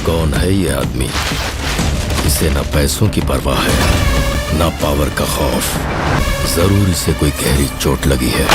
कौन है ये आदमी? इसे ना पैसों की परवाह है, ना पावर का खौफ। जरूर इसे कोई गहरी चोट लगी है।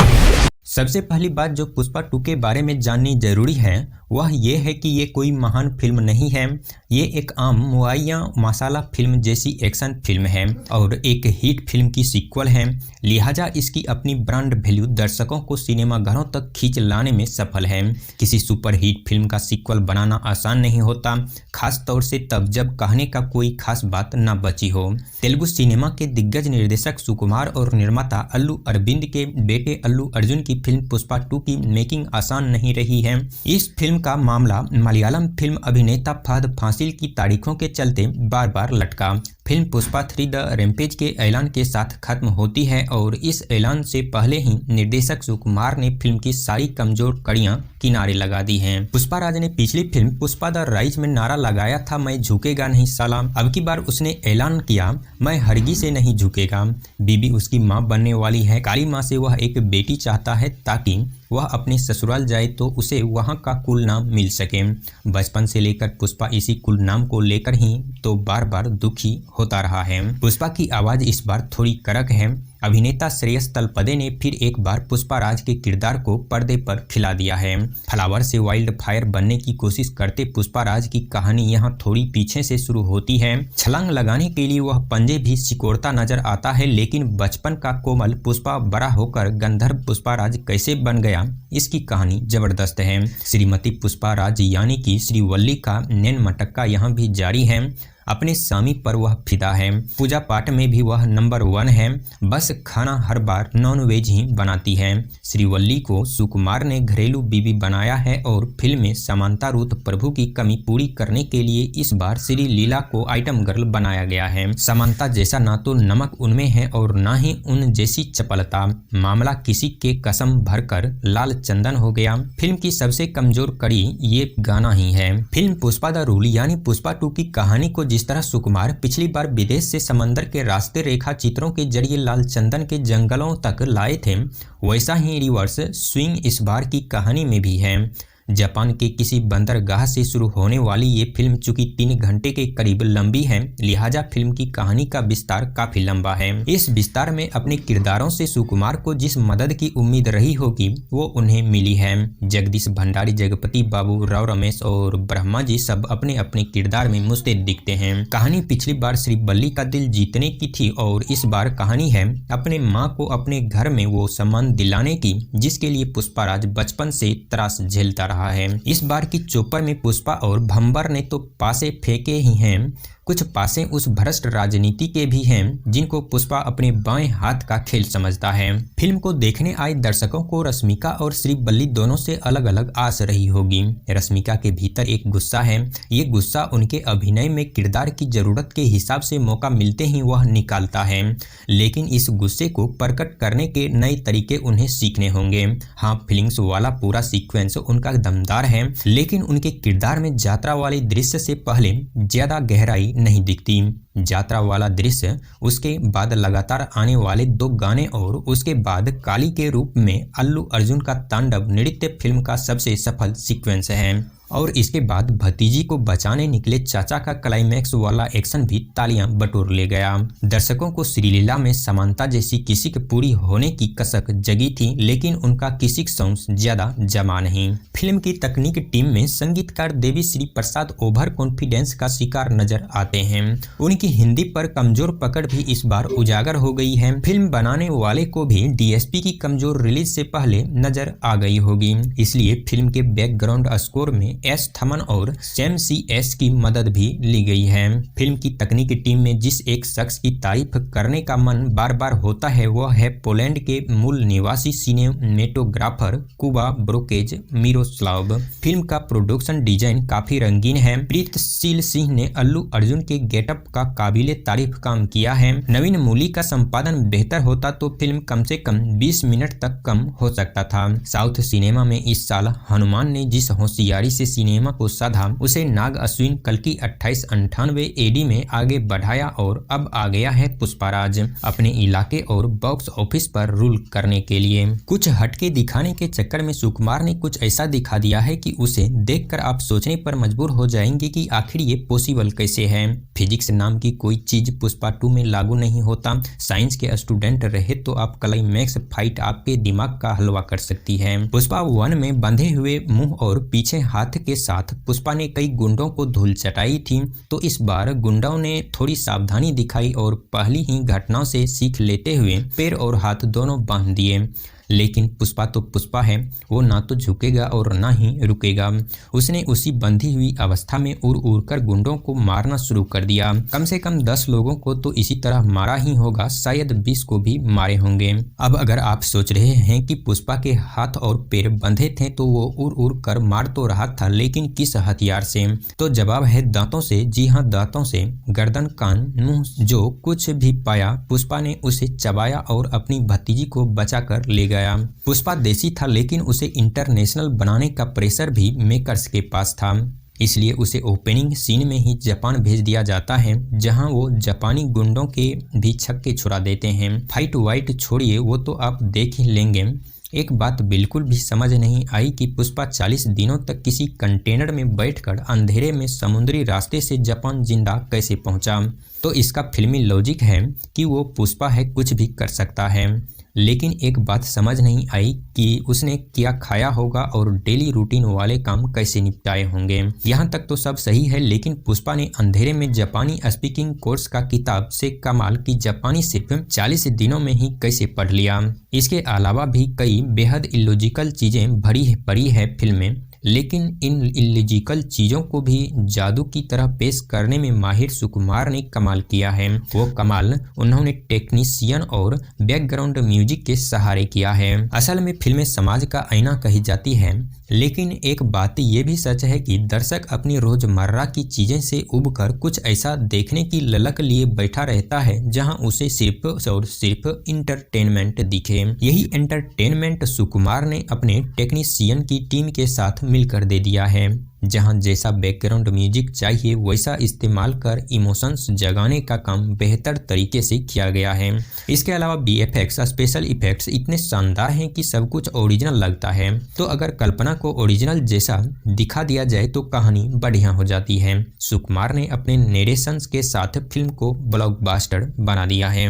सबसे पहली बात जो पुष्पा 2 के बारे में जाननी जरूरी है वह ये है कि ये कोई महान फिल्म नहीं है। ये एक आम मुआयना मसाला फिल्म जैसी एक्शन फिल्म है और एक हिट फिल्म की सीक्वल है। लिहाजा इसकी अपनी ब्रांड वैल्यू दर्शकों को सिनेमा घरों तक खींच लाने में सफल है। किसी सुपर हिट फिल्म का सीक्वल बनाना आसान नहीं होता, खास तौर से तब जब कहने का कोई खास बात न बची हो। तेलुगु सिनेमा के दिग्गज निर्देशक सुकुमार और निर्माता अल्लू अरविंद के बेटे अल्लू अर्जुन की फिल्म पुष्पा 2 की मेकिंग आसान नहीं रही है। इस फिल्म का मामला मलयालम फिल्म अभिनेता फहद फासिल की तारीखों के चलते बार बार लटका। फिल्म पुष्पा 3 द रैम्पेज के ऐलान के साथ खत्म होती है और इस ऐलान से पहले ही निर्देशक सुकुमार ने फिल्म की सारी कमजोर कड़ियां किनारे लगा दी हैं। पुष्पा राज ने पिछली फिल्म पुष्पा द राइज में नारा लगाया था, मैं झुकेगा नहीं साला। अब की बार उसने ऐलान किया, मैं हरगी से नहीं झुकेगा। बीबी उसकी माँ बनने वाली है। काली माँ से वह एक बेटी चाहता है ताकि वह अपने ससुराल जाए तो उसे वहां का कुल नाम मिल सके। बचपन से लेकर पुष्पा इसी कुल नाम को लेकर ही तो बार बार दुखी होता रहा है। पुष्पा की आवाज इस बार थोड़ी कड़क है। अभिनेता श्रेयस तलपदे ने फिर एक बार पुष्पा राज के किरदार को पर्दे पर खिला दिया है। फ्लावर से वाइल्ड फायर बनने की कोशिश करते पुष्पा राज की कहानी यहाँ थोड़ी पीछे से शुरू होती है। छलांग लगाने के लिए वह पंजे भी सिकोड़ता नजर आता है, लेकिन बचपन का कोमल पुष्पा बड़ा होकर गंधर्व पुष्पा राज कैसे बन गया, इसकी कहानी जबरदस्त है। श्रीमती पुष्पा राज यानी कि श्रीवल्ली का नैन मटक्का यहाँ भी जारी है। अपने स्वामी पर वह फिदा है। पूजा पाठ में भी वह नंबर 1 है। बस खाना हर बार नॉन वेज ही बनाती है। श्रीवल्ली को सुकुमार ने घरेलू बीबी बनाया है और फिल्म में समांता रूथ प्रभु की कमी पूरी करने के लिए इस बार श्री लीला को आइटम गर्ल बनाया गया है। समांता जैसा ना तो नमक उनमें है और ना ही उन जैसी चपलता। मामला किसी के कसम भरकर लाल चंदन हो गया। फिल्म की सबसे कमजोर कड़ी ये गाना ही है। फिल्म पुष्पा द रूल यानी पुष्पा 2 की कहानी को जिस तरह सुकुमार पिछली बार विदेश से समंदर के रास्ते रेखा चित्रों के जरिए लाल चंदन के जंगलों तक लाए थे, वैसा ही रिवर्स स्विंग इस बार की कहानी में भी है। जापान के किसी बंदरगाह से शुरू होने वाली ये फिल्म चूंकि 3 घंटे के करीब लंबी है, लिहाजा फिल्म की कहानी का विस्तार काफी लंबा है। इस विस्तार में अपने किरदारों से सुकुमार को जिस मदद की उम्मीद रही होगी वो उन्हें मिली है। जगदीश भंडारी, जगपति बाबू, राव रमेश और ब्रह्मा जी सब अपने अपने किरदार में मुस्तैद दिखते हैं। कहानी पिछली बार श्रीवल्ली का दिल जीतने की थी और इस बार कहानी है अपने माँ को अपने घर में वो सम्मान दिलाने की जिसके लिए पुष्पा राज बचपन से त्रास झेलता रहा है। इस बार की चोपर में पुष्पा और भंबर ने तो पासे फेंके ही हैं, कुछ पासे उस भ्रष्ट राजनीति के भी हैं जिनको पुष्पा अपने बाएं हाथ का खेल समझता है। फिल्म को देखने आए दर्शकों को रश्मिका और श्रीवल्ली दोनों से अलग अलग आस रही होगी। रश्मिका के भीतर एक गुस्सा है। ये गुस्सा उनके अभिनय में किरदार की जरूरत के हिसाब से मौका मिलते ही वह निकालता है, लेकिन इस गुस्से को प्रकट करने के नए तरीके उन्हें सीखने होंगे। हाँ, फीलिंग्स वाला पूरा सीक्वेंस उनका दमदार है, लेकिन उनके किरदार में यात्रा वाले दृश्य से पहले ज्यादा गहराई नहीं दिखती। यात्रा वाला दृश्य, उसके बाद लगातार आने वाले 2 गाने और उसके बाद काली के रूप में अल्लू अर्जुन का तांडव नृत्य फिल्म का सबसे सफल सीक्वेंस है। और इसके बाद भतीजी को बचाने निकले चाचा का क्लाइमैक्स वाला एक्शन भी तालियां बटोर ले गया। दर्शकों को श्रीलीला में समानता जैसी किसिक पूरी होने की कसक जगी थी, लेकिन उनका किसिक सॉन्ग ज्यादा जमा नहीं। फिल्म की तकनीक टीम में संगीतकार देवी श्री प्रसाद ओवर कॉन्फिडेंस का शिकार नजर आते हैं। उनकी हिंदी पर कमजोर पकड़ भी इस बार उजागर हो गई है। फिल्म बनाने वाले को भी डीएसपी की कमजोर रिलीज से पहले नजर आ गई होगी, इसलिए फिल्म के बैकग्राउंड स्कोर में एस थमन और सैम CS की मदद भी ली गई है। फिल्म की तकनीकी टीम में जिस एक शख्स की तारीफ करने का मन बार बार होता है वह है पोलैंड के मूल निवासी cinematographer Quba brokerage Miroslav. Film का प्रोडक्शन डिजाइन काफी रंगीन है। प्रीतशील सिंह ने अल्लू अर्जुन के गेटअप का काबिले तारीफ काम किया है। नवीन मूली का संपादन बेहतर होता तो फिल्म कम से कम 20 मिनट तक कम हो सकता था। साउथ सिनेमा में इस साल हनुमान ने जिस होशियारी से से सिनेमा को साधा, उसे नाग अश्विन कल्कि 2898 एडी में आगे बढ़ाया और अब आ गया है पुष्पाराज अपने इलाके और बॉक्स ऑफिस पर रूल करने के लिए। कुछ हटके दिखाने के चक्कर में सुकुमार ने कुछ ऐसा दिखा दिया है कि उसे देखकर आप सोचने पर मजबूर हो जाएंगे कि आखिर ये पॉसिबल कैसे है। फिजिक्स नाम की कोई चीज पुष्पा 2 में लागू नहीं होता। साइंस के स्टूडेंट रहे तो आप क्लाइमैक्स फाइट आपके दिमाग का हलवा कर सकती है। पुष्पा 1 में बंधे हुए मुंह और पीछे हाथ के साथ पुष्पा ने कई गुंडों को धूल चटाई थी, तो इस बार गुंडों ने थोड़ी सावधानी दिखाई और पहली ही घटनाओं से सीख लेते हुए पैर और हाथ दोनों बांध दिए। लेकिन पुष्पा तो पुष्पा है, वो ना तो झुकेगा और ना ही रुकेगा। उसने उसी बंधी हुई अवस्था में उड़ उड़ कर गुंडों को मारना शुरू कर दिया। कम से कम 10 लोगों को तो इसी तरह मारा ही होगा, शायद 20 को भी मारे होंगे। अब अगर आप सोच रहे हैं कि पुष्पा के हाथ और पैर बंधे थे तो वो उड़ उड़ कर मार तो रहा था, लेकिन किस हथियार से? तो जवाब है दांतों से। जी हाँ, दांतों से। गर्दन, कान, मुंह, जो कुछ भी पाया पुष्पा ने उसे चबाया और अपनी भतीजी को बचा कर ले गया। पुष्पा देसी था, लेकिन उसे इंटरनेशनल बनाने का प्रेशर भी मेकर्स के पास था, इसलिए उसे ओपनिंग सीन में ही जापान भेज दिया जाता है, जहां वो जापानी गुंडों के भी छक्के छुड़ा देते हैं। फाइट वाइट छोड़िए, वो तो आप देख ही लेंगे। एक बात बिल्कुल भी समझ नहीं आई कि पुष्पा 40 दिनों तक किसी कंटेनर में बैठकर अंधेरे में समुद्री रास्ते से जापान जिंदा कैसे पहुंचा। तो इसका फिल्मी लॉजिक है कि वो पुष्पा है, कुछ भी कर सकता है। लेकिन एक बात समझ नहीं आई कि उसने क्या खाया होगा और डेली रूटीन वाले काम कैसे निपटाए होंगे। यहाँ तक तो सब सही है, लेकिन पुष्पा ने अंधेरे में जापानी स्पीकिंग कोर्स का किताब से कमाल की जापानी सिर्फ 40 दिनों में ही कैसे पढ़ लिया। इसके अलावा भी कई बेहद इलॉजिकल चीजें भरी पड़ी है फिल्म में, लेकिन इन इलॉजिकल चीज़ों को भी जादू की तरह पेश करने में माहिर सुकुमार ने कमाल किया है। वो कमाल उन्होंने टेक्नीशियन और बैकग्राउंड म्यूजिक के सहारे किया है। असल में फिल्में समाज का आईना कही जाती है, लेकिन एक बात ये भी सच है कि दर्शक अपनी रोजमर्रा की चीजें से उबकर कुछ ऐसा देखने की ललक लिए बैठा रहता है जहां उसे सिर्फ और सिर्फ इंटरटेनमेंट दिखे। यही एंटरटेनमेंट सुकुमार ने अपने टेक्नीशियन की टीम के साथ मिलकर दे दिया है, जहां जैसा बैकग्राउंड म्यूजिक चाहिए वैसा इस्तेमाल कर इमोशंस जगाने का काम बेहतर तरीके से किया गया है। इसके अलावा VFX स्पेशल इफेक्ट्स इतने शानदार हैं कि सब कुछ ओरिजिनल लगता है। तो अगर कल्पना को ओरिजिनल जैसा दिखा दिया जाए तो कहानी बढ़िया हो जाती है। सुकुमार ने अपने नरेशंस के साथ फिल्म को ब्लॉकबस्टर बना दिया है।